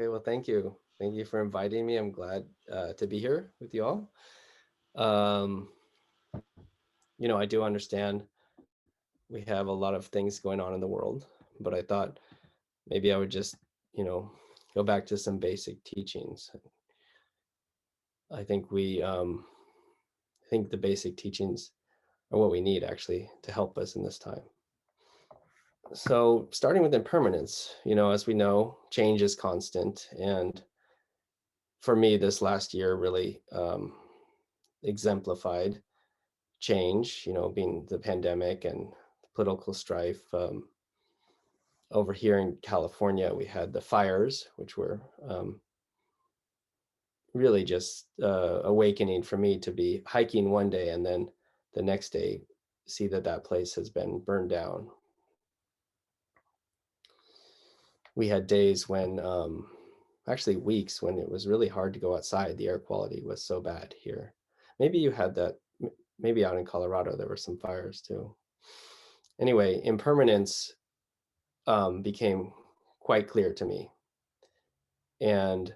Okay, well, thank you. Thank you for inviting me. I'm glad to be here with you all. Um, I do understand we have a lot of things going on in the world, but I thought maybe I would just, you know, go back to some basic teachings. I think I think the basic teachings are what we need actually to help us in this time. So starting with impermanence, as we know, change is constant. And for me, this last year really exemplified change, being the pandemic and political strife. Over here in California, we had the fires, which were really just awakening for me to be hiking one day and then the next day see that place has been burned down. We had days when, actually weeks when it was really hard to go outside. The air quality was so bad here. Maybe you had that, maybe out in Colorado, there were some fires too. Anyway, impermanence became quite clear to me. And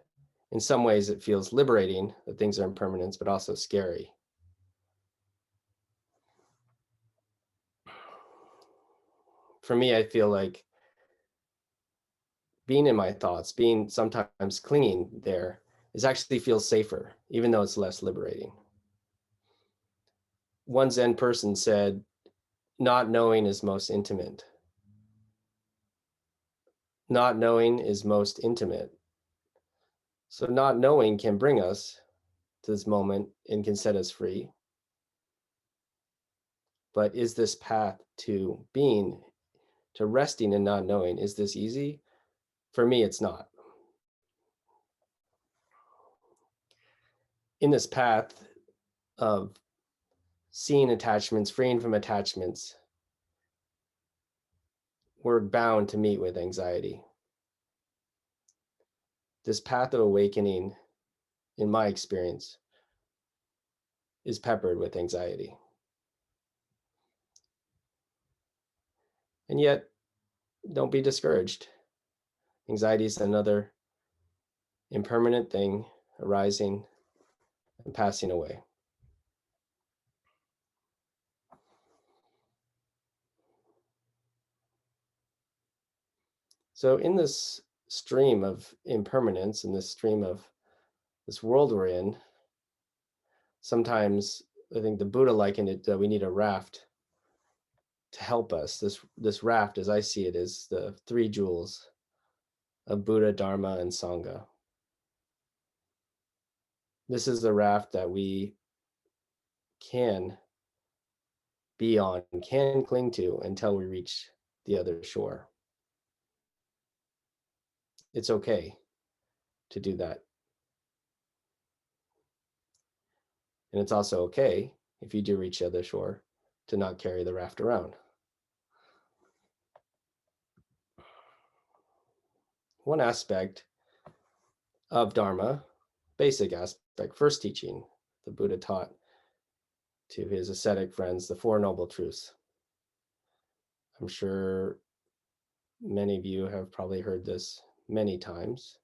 in some ways it feels liberating that things are impermanent, but also scary. For me, I feel like being in my thoughts, being sometimes clinging there, is actually feels safer, even though it's less liberating. One Zen person said, not knowing is most intimate. Not knowing is most intimate. So not knowing can bring us to this moment and can set us free. But is this path to being, to resting and not knowing, is this easy? For me, it's not. In this path of seeing attachments, freeing from attachments, we're bound to meet with anxiety. This path of awakening, in my experience, is peppered with anxiety. And yet, don't be discouraged. Anxiety is another impermanent thing arising and passing away. So in this stream of impermanence, in this stream of this world we're in, sometimes I think the Buddha likened it that we need a raft to help us. This raft, as I see it, is the three jewels of Buddha, Dharma, and Sangha. This is the raft that we can be on, can cling to until we reach the other shore. It's okay to do that. And it's also okay, if you do reach the other shore, to not carry the raft around. One aspect of Dharma, basic aspect, first teaching, the Buddha taught to his ascetic friends, the Four Noble Truths. I'm sure many of you have probably heard this many times,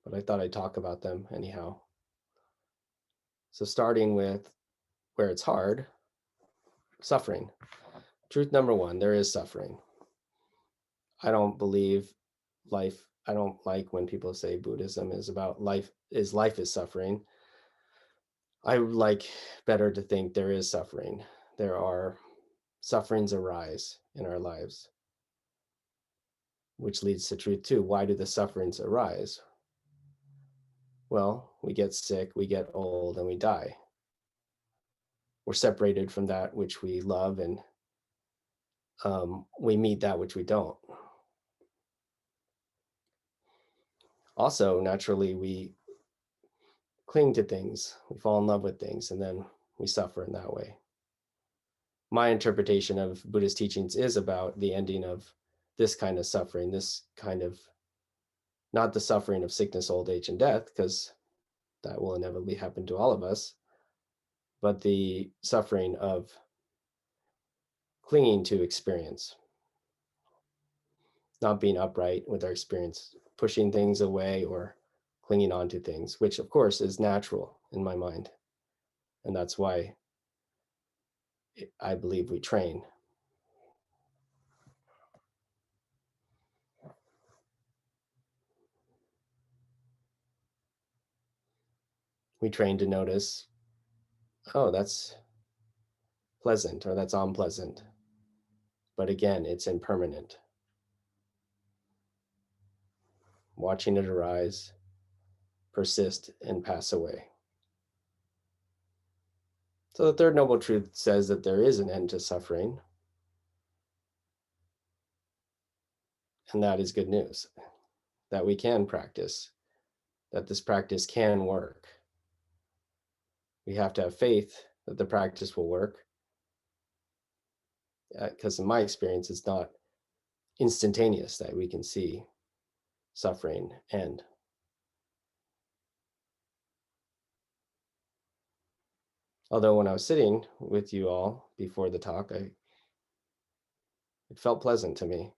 but I thought I'd talk about them anyhow. So starting with where it's hard, suffering. Truth number one, there is suffering. I don't believe life, I don't like when people say Buddhism is about life is suffering. I would like better to think there is suffering. There are sufferings arise in our lives, which leads to truth too. Why do the sufferings arise? Well, we get sick, we get old, and we die. We're separated from that which we love, and we meet that which we don't. Also, naturally, we cling to things, we fall in love with things, and then we suffer in that way. My interpretation of Buddhist teachings is about the ending of this kind of suffering, this kind of, not the suffering of sickness, old age, and death, because that will inevitably happen to all of us, but the suffering of clinging to experience, not being upright with our experience, pushing things away or clinging on to things, which of course is natural in my mind. And that's why I believe we train. We train to notice, oh, that's pleasant or that's unpleasant. But again, it's impermanent. Watching it arise, persist, and pass away. So the third noble truth says that there is an end to suffering. And that is good news, that we can practice, that this practice can work. We have to have faith that the practice will work. Because in my experience, it's not instantaneous that we can see suffering end. Although when I was sitting with you all before the talk, it felt pleasant to me.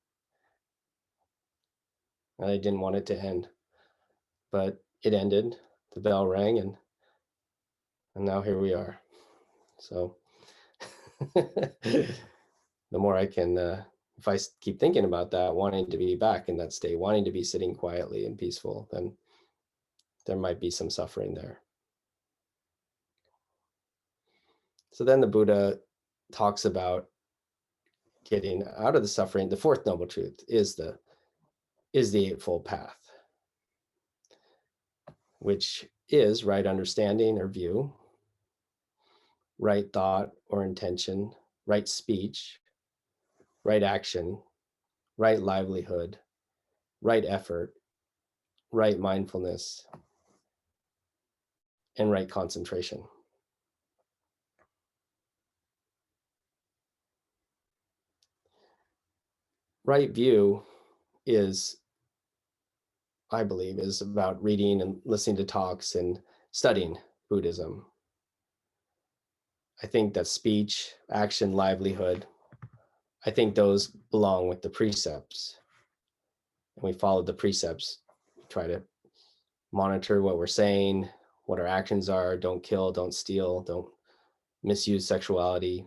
And I didn't want it to end. But it ended, the bell rang, and now here we are. So the more I can, if I keep thinking about that, wanting to be back in that state, wanting to be sitting quietly and peaceful, then there might be some suffering there. So then the Buddha talks about getting out of the suffering. The fourth noble truth is the Eightfold Path, which is right understanding or view, right thought or intention, right speech, right action, right livelihood, right effort, right mindfulness, and right concentration. Right view is, I believe, is about reading and listening to talks and studying Buddhism. I think that speech, action, livelihood, I think those belong with the precepts. And we follow the precepts, try to monitor what we're saying, what our actions are, don't kill, don't steal, don't misuse sexuality.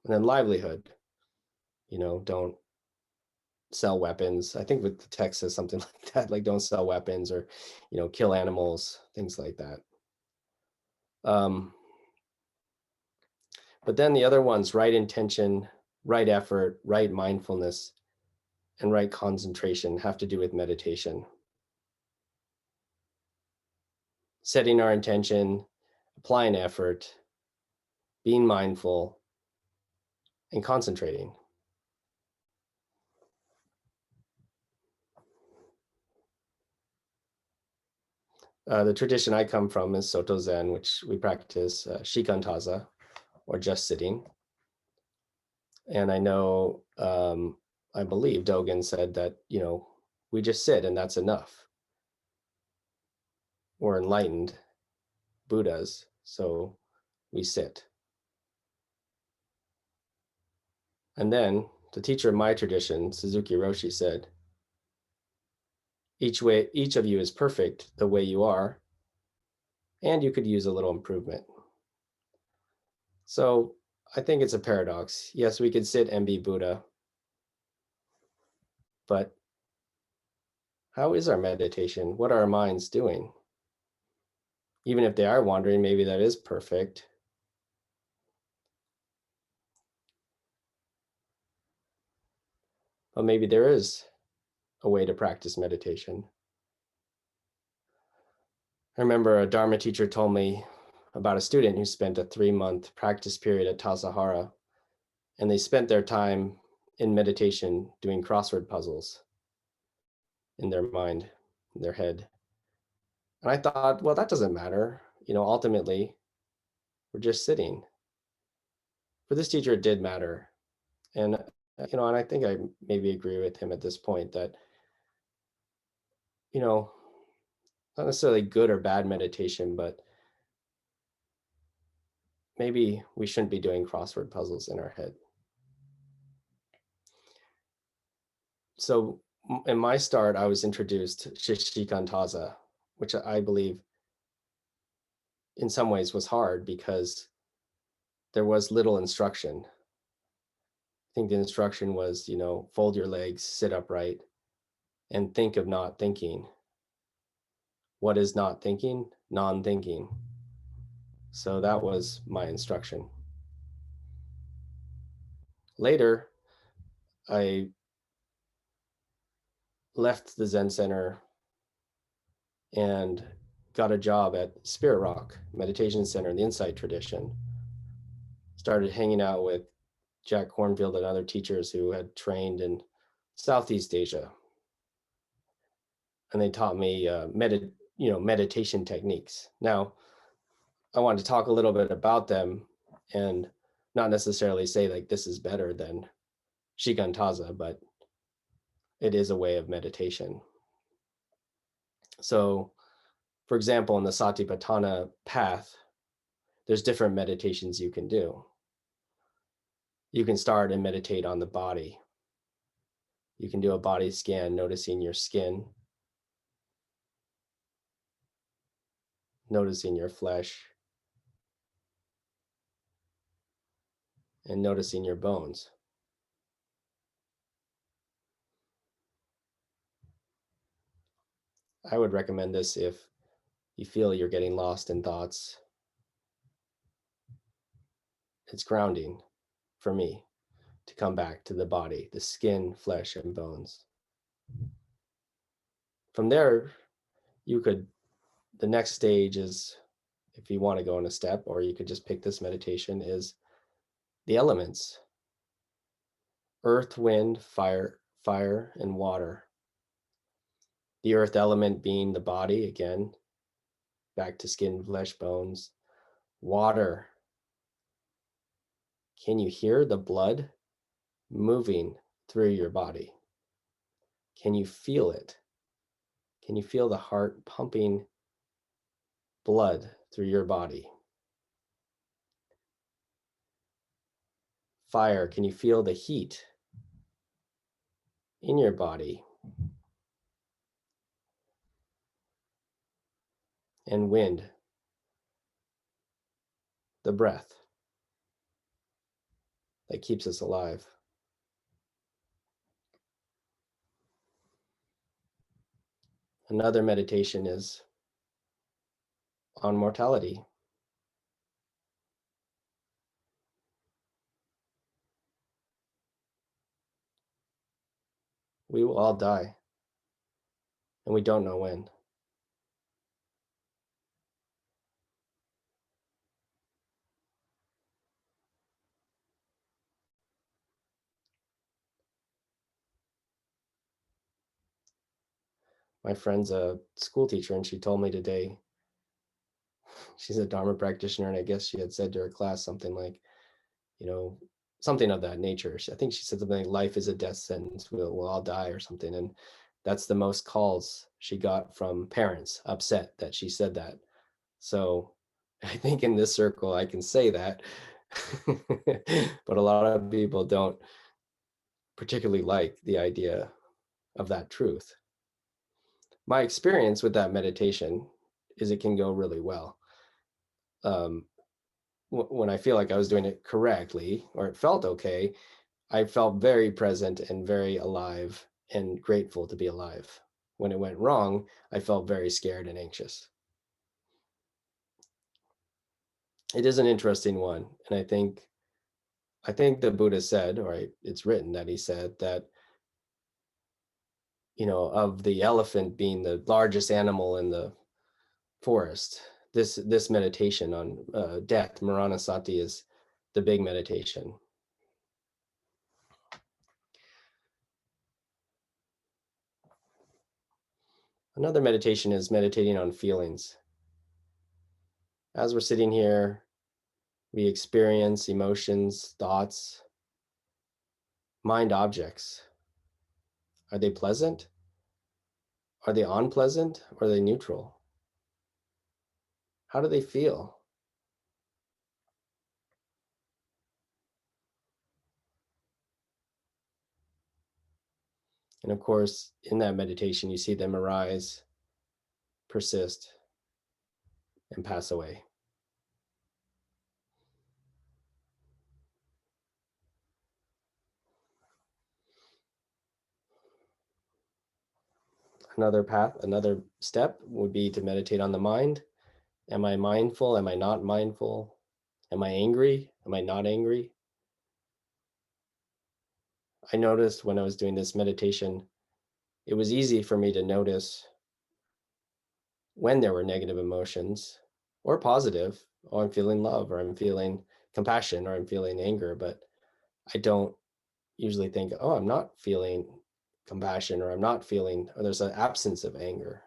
And then livelihood, don't sell weapons. I think with the text says something like that, like don't sell weapons or, kill animals, things like that. But then the other ones, right intention, right effort, right mindfulness, and right concentration have to do with meditation. Setting our intention, applying effort, being mindful, and concentrating. The tradition I come from is Soto Zen, which we practice shikantaza, or just sitting. And I know, I believe Dogen said that, we just sit and that's enough. We're enlightened Buddhas, so we sit. And then the teacher of my tradition, Suzuki Roshi, said, each of you is perfect the way you are, and you could use a little improvement. So I think it's a paradox. Yes, we could sit and be Buddha, but how is our meditation? What are our minds doing? Even if they are wandering, maybe that is perfect. But maybe there is a way to practice meditation. I remember a Dharma teacher told me about a student who spent a 3-month practice period at Tassajara, and they spent their time in meditation doing crossword puzzles in their mind, in their head. And I thought, well, that doesn't matter. Ultimately, we're just sitting. For this teacher, it did matter. And, and I think I maybe agree with him at this point that, not necessarily good or bad meditation, but maybe we shouldn't be doing crossword puzzles in our head. So in my start, I was introduced to Shishikantaza, which I believe in some ways was hard because there was little instruction. I think the instruction was, fold your legs, sit upright, and think of not thinking. What is not thinking? Non-thinking. So that was my instruction. Later, I left the Zen Center and got a job at Spirit Rock Meditation Center in the Insight tradition. Started hanging out with Jack Kornfield and other teachers who had trained in Southeast Asia. And they taught me meditation techniques. Now, I want to talk a little bit about them and not necessarily say like this is better than Shikantaza, but it is a way of meditation. So, for example, in the Satipatthana path, there's different meditations you can do. You can start and meditate on the body. You can do a body scan, noticing your skin, noticing your flesh, and noticing your bones. I would recommend this if you feel you're getting lost in thoughts. It's grounding for me to come back to the body, the skin, flesh, and bones. From there, the next stage is, if you want to go in a step, or you could just pick this meditation, is the elements: earth, wind, fire, and water. The earth element being the body, again, back to skin, flesh, bones. Water. Can you hear the blood moving through your body? Can you feel it? Can you feel the heart pumping blood through your body? Fire. Can you feel the heat in your body? And wind. The breath that keeps us alive. Another meditation is on mortality. We will all die, and we don't know when. My friend's a school teacher, and she told me today, she's a Dharma practitioner, and I guess she had said to her class something like, something of that nature. I think she said something like, life is a death sentence, we'll all die, or something. And that's the most calls she got from parents upset that she said that. So I think in this circle, I can say that, but a lot of people don't particularly like the idea of that truth. My experience with that meditation is it can go really well. When I feel like I was doing it correctly, or it felt okay, I felt very present and very alive and grateful to be alive. When it went wrong, I felt very scared and anxious. It is an interesting one. And I think the Buddha said, or it's written that he said that, of the elephant being the largest animal in the forest, this meditation on death, Maranasati, is the big meditation. Another meditation is meditating on feelings. As we're sitting here, we experience emotions, thoughts, mind objects. Are they pleasant? Are they unpleasant? Or are they neutral? How do they feel? And of course, in that meditation, you see them arise, persist, and pass away. Another path, another step would be to meditate on the mind. Am I mindful? Am I not mindful? Am I angry? Am I not angry? I noticed when I was doing this meditation, it was easy for me to notice when there were negative emotions or positive. Oh, I'm feeling love, or I'm feeling compassion, or I'm feeling anger, but I don't usually think, oh, I'm not feeling compassion, or I'm not feeling, or there's an absence of anger.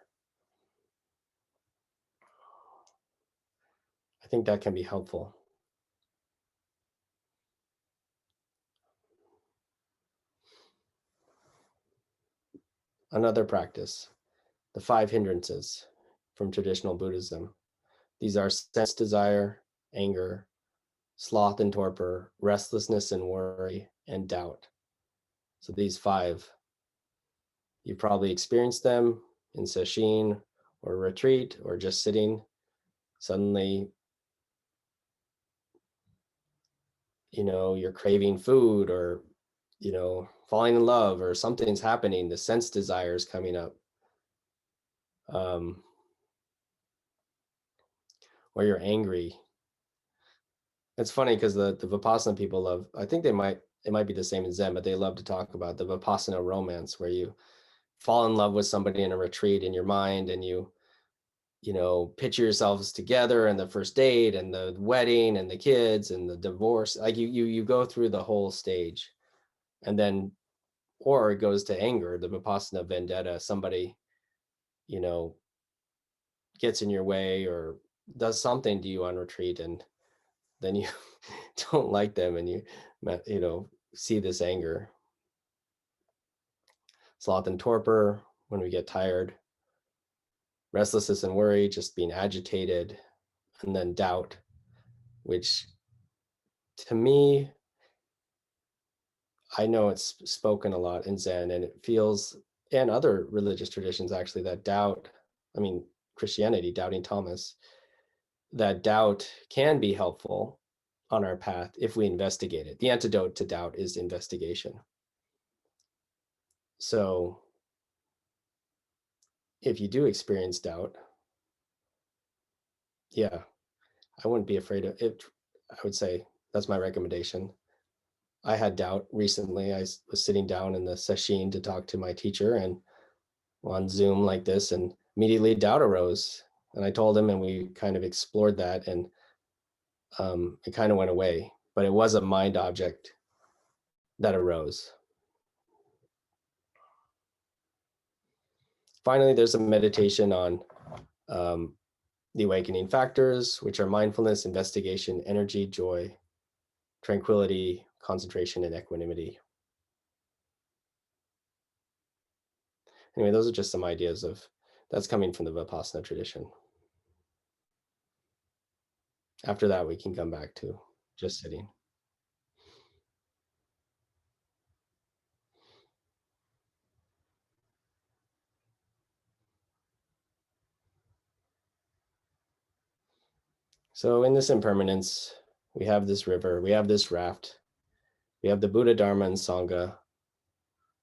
I think that can be helpful. Another practice, the 5 hindrances from traditional Buddhism. These are sense desire, anger, sloth and torpor, restlessness and worry, and doubt. So these 5, you've probably experienced them in sesshin or retreat or just sitting. Suddenly, you're craving food, or, falling in love, or something's happening. The sense desire is coming up. Or you're angry. It's funny because the Vipassana people love, I think it might be the same as Zen, but they love to talk about the Vipassana romance, where you fall in love with somebody in a retreat in your mind, and you picture yourselves together, and the first date, and the wedding, and the kids, and the divorce. Like you go through the whole stage, and then, or it goes to anger, the Vipassana vendetta. Somebody, you know, gets in your way or does something to you on retreat, and then you don't like them, and you see this anger. Sloth and torpor, when we get tired. Restlessness and worry, just being agitated. And then doubt, which to me, I know it's spoken a lot in Zen, and it feels, and other religious traditions actually, that doubt, I mean, Christianity, doubting Thomas, that doubt can be helpful on our path if we investigate it. The antidote to doubt is investigation. So if you do experience doubt, yeah, I wouldn't be afraid of it. I would say that's my recommendation. I had doubt recently. I was sitting down in the sesshin to talk to my teacher, and on Zoom like this, and immediately doubt arose. And I told him, and we kind of explored that, and it kind of went away. But it was a mind object that arose. Finally, there's a meditation on the awakening factors, which are mindfulness, investigation, energy, joy, tranquility, concentration, and equanimity. Anyway, those are just some ideas that's coming from the Vipassana tradition. After that, we can come back to just sitting. So in this impermanence, we have this river, we have this raft, we have the Buddha, Dharma, and Sangha,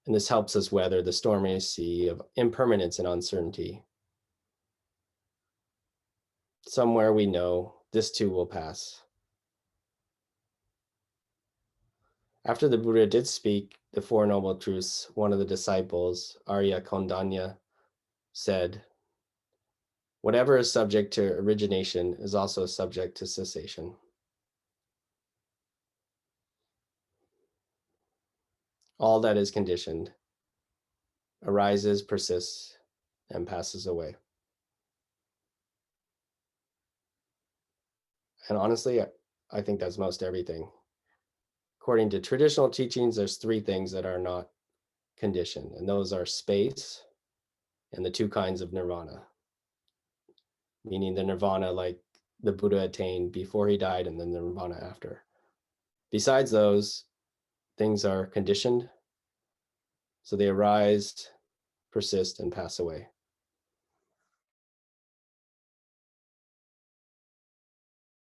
and this helps us weather the stormy sea of impermanence and uncertainty. Somewhere we know this too will pass. After the Buddha did speak the Four Noble Truths, one of the disciples, Arya Kondanya, said, "Whatever is subject to origination is also subject to cessation." All that is conditioned arises, persists, and passes away. And honestly, I think that's most everything. According to traditional teachings, there's 3 things that are not conditioned, and those are space and the 2 kinds of nirvana, meaning the nirvana like the Buddha attained before he died, and then the nirvana after. Besides those, things are conditioned, So they arise, persist, and pass away.